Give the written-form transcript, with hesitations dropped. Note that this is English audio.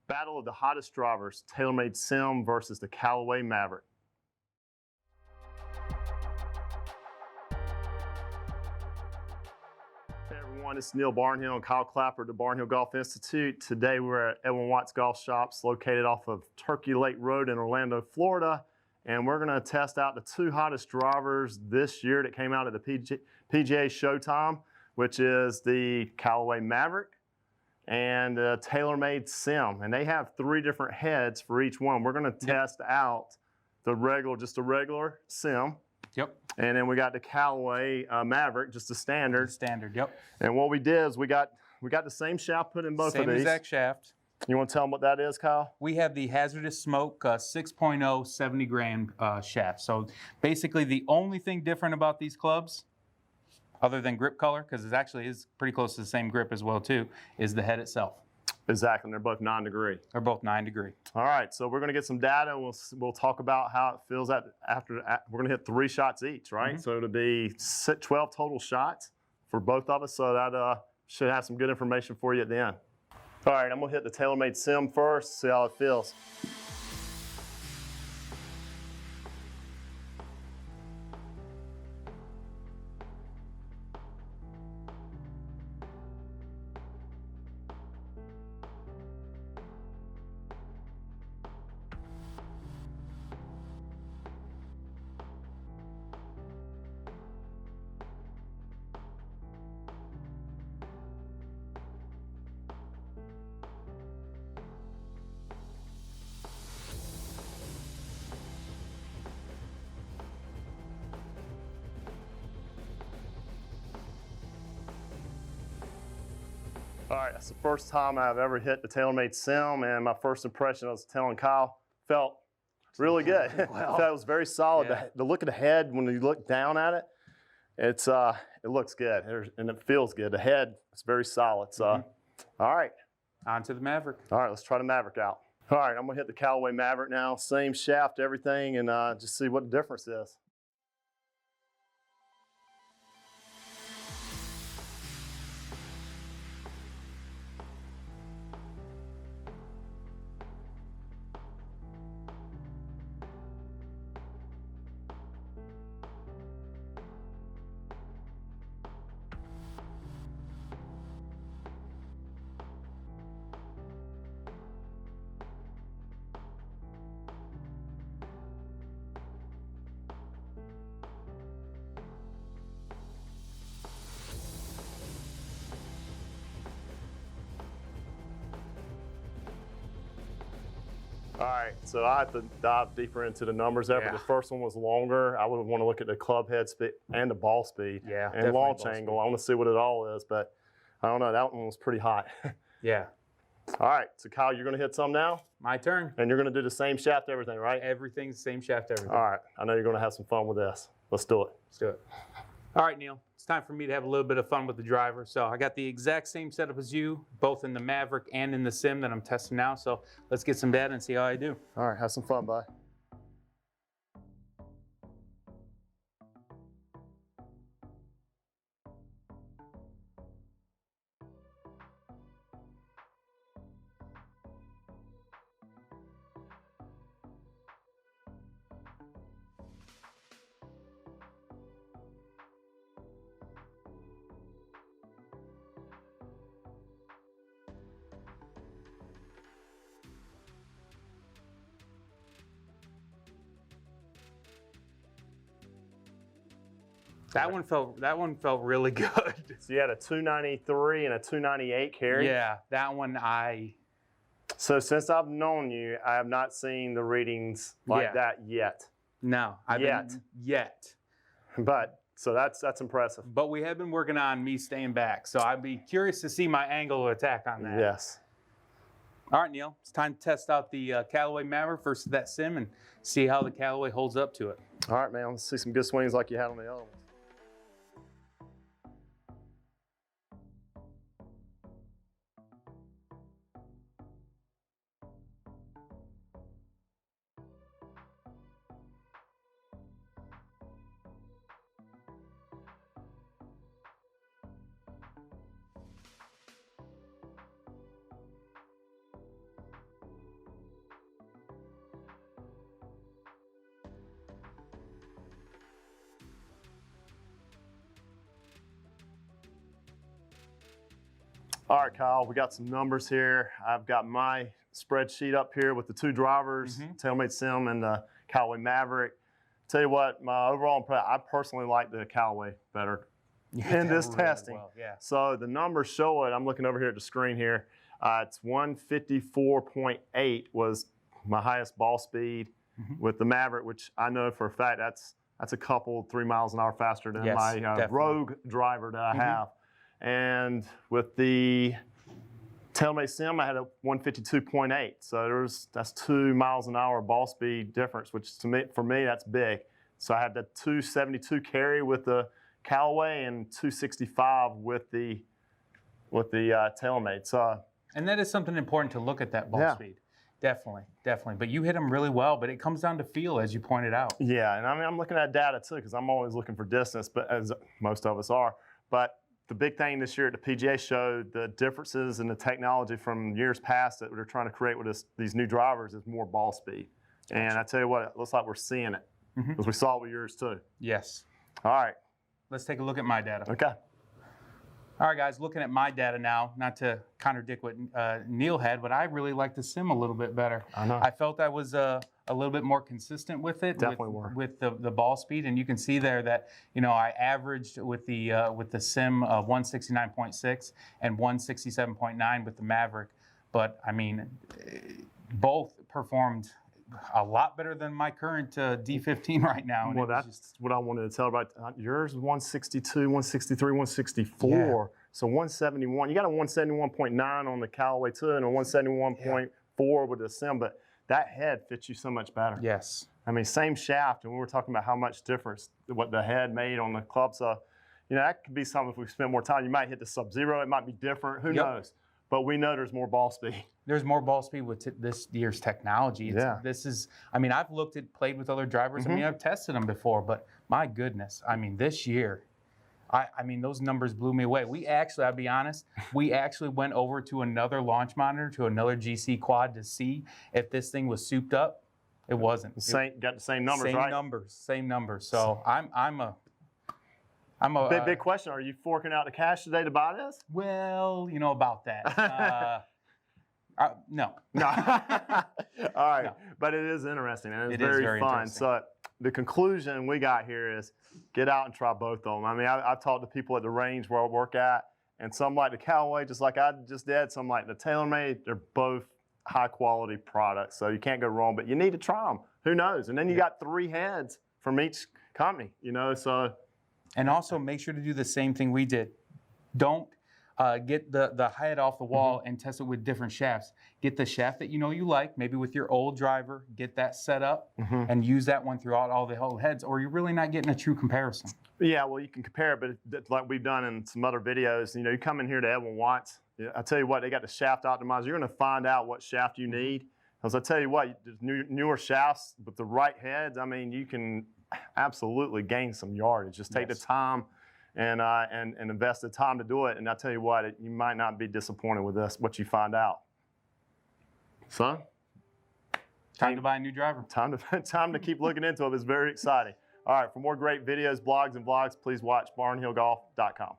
Battle of the hottest drivers, TaylorMade Sim versus the Callaway Mavrik. Hey everyone, it's Barnhill and Kyle Clapper at the Barnhill Golf Institute. Today we're at Edwin Watts Golf Shops located off of Turkey Lake Road in Orlando, Florida. And we're gonna test out the two hottest drivers this year that came out at the PGA Showtime, which is the Callaway Mavrik and the TaylorMade Sim. And they have three different heads for each one. We're gonna test out just a regular Sim. Yep. And then we got the Callaway Mavrik, just a standard. Standard, yep. And what we did is we got the same shaft put in both of these. Same exact shaft. You want to tell them what that is, Kyle? We have the Hazardous Smoke 6.0 70 gram shaft. So basically the only thing different about these clubs, other than grip color, because it actually is pretty close to the same grip as well too, is the head itself. Exactly, and they're both 9-degree. They're both 9-degree. All right, so we're going to get some data. We'll talk about how it feels after we're going to hit 3 shots each, right? Mm-hmm. So it'll be 12 total shots for both of us. So that should have some good information for you at the end. All right, I'm going to hit the TaylorMade Sim first, see how it feels. All right, that's the first time I've ever hit the TaylorMade Sim, and my first impression, I was telling Kyle, felt really good. Well, it was very solid. Yeah. The look of the head, when you look down at it, it looks good, and it feels good. The head is very solid. So, all right. On to the Mavrik. All right, let's try the Mavrik out. All right, I'm gonna hit the Callaway Mavrik now. Same shaft, everything, and just see what the difference is. All right, so I have to dive deeper into the numbers there, but the first one was longer. I would want to look at the club head speed and the ball speed and launch angle. I want to see what it all is, but I don't know, that one was pretty hot. Yeah. All right, so Kyle, you're going to hit some now? My turn. And you're going to do the same shaft, everything, right? Everything's same shaft, everything. All right, I know you're going to have some fun with this. Let's do it. Let's do it. All right, Neil, it's time for me to have a little bit of fun with the driver. So I got the exact same setup as you, both in the Mavrik and in the Sim that I'm testing now. So let's get some data and see how I do. All right, have some fun, bud. That one felt really good. So you had a 293 and a 298 carry? Yeah, that one So since I've known you, I have not seen the readings like that yet. No, yet. But so that's impressive. But we have been working on me staying back, so I'd be curious to see my angle of attack on that. Yes. All right, Neil, it's time to test out the Callaway Mavrik versus that Sim and see how the Callaway holds up to it. All right, man, let's see some good swings like you had on the other ones. All right, Kyle, we got some numbers here. I've got my spreadsheet up here with the two drivers, TaylorMade Sim and the Callaway Mavrik. Tell you what, my overall impression, I personally like the Callaway better in this really testing. well, yeah. So the numbers show it. I'm looking over here at the screen here. It's 154.8 was my highest ball speed with the Mavrik, which I know for a fact that's a couple 3 miles an hour faster than my Rogue driver that I have. And with the TaylorMade Sim, I had a 152.8. So that's 2 miles an hour ball speed difference, which for me, that's big. So I had the 272 carry with the Callaway and 265 with the TaylorMade. So, and that is something important to look at, that ball speed. Definitely, definitely. But you hit them really well, but it comes down to feel, as you pointed out. Yeah, and I mean, I'm looking at data too, because I'm always looking for distance, but as most of us are. But the big thing this year at the PGA showed the differences in the technology from years past that they're trying to create with these new drivers is more ball speed. Gotcha. And I tell you what, it looks like we're seeing it, because we saw it with yours too. Yes. All right. Let's take a look at my data. Okay. All right, guys, looking at my data now, not to contradict what Neil had, but I really like the Sim a little bit better. I know. I felt I was a little bit more consistent with it. Definitely with the ball speed, and you can see there that, you know, I averaged with the Sim 169.6 and 167.9 with the Mavrik. But I mean, both performed a lot better than my current D15 right now. Well, that's what I wanted to tell about. Yours is 162, 163, 164. Yeah. So 171. You got a 171.9 on the Callaway too, and a 171.4 with the Sim, but that head fits you so much better. Yes. I mean, same shaft, and we were talking about how much difference what the head made on the club. So, you know, that could be something if we spend more time. You might hit the Sub-Zero. It might be different. Who knows? But we know there's more ball speed. There's more ball speed with this year's technology. This is, I mean, I've played with other drivers. I mean, I've tested them before, but my goodness, I mean, this year, I mean, those numbers blew me away. We actually, I'll be honest, we actually went over to another launch monitor, to another GC quad to see if this thing was souped up. It wasn't. Got the same numbers, right? Same numbers. So I'm a big question. Are you forking out the cash today to buy this? Well, you know about that. No. No. All right. No. But it is interesting, and it's very fun. So the conclusion we got here is get out and try both of them. I mean, I've talked to people at the range where I work at, and some like the Callaway, just like I just did. Some like the TaylorMade. They're both high-quality products, so you can't go wrong. But you need to try them. Who knows? And then you got 3 heads from each company, you know, so. And also make sure to do the same thing we did. Don't get the head off the wall and test it with different shafts. Get the shaft that you know you like, maybe with your old driver, get that set up and use that one throughout all the whole heads, or you're really not getting a true comparison. Yeah, well, you can compare it, but like we've done in some other videos, you know, you come in here to Edwin Watts, I tell you what, they got the shaft optimizer. You're going to find out what shaft you need. Because I tell you what, newer shafts with the right heads, I mean, you can absolutely gain some yardage. Just take the time and invest the time to do it. And I tell you what, you might not be disappointed with this, what you find out. Son? Time to buy a new driver. Time to keep looking into it. It's very exciting. All right, for more great videos, blogs, and vlogs, please watch barnhillgolf.com.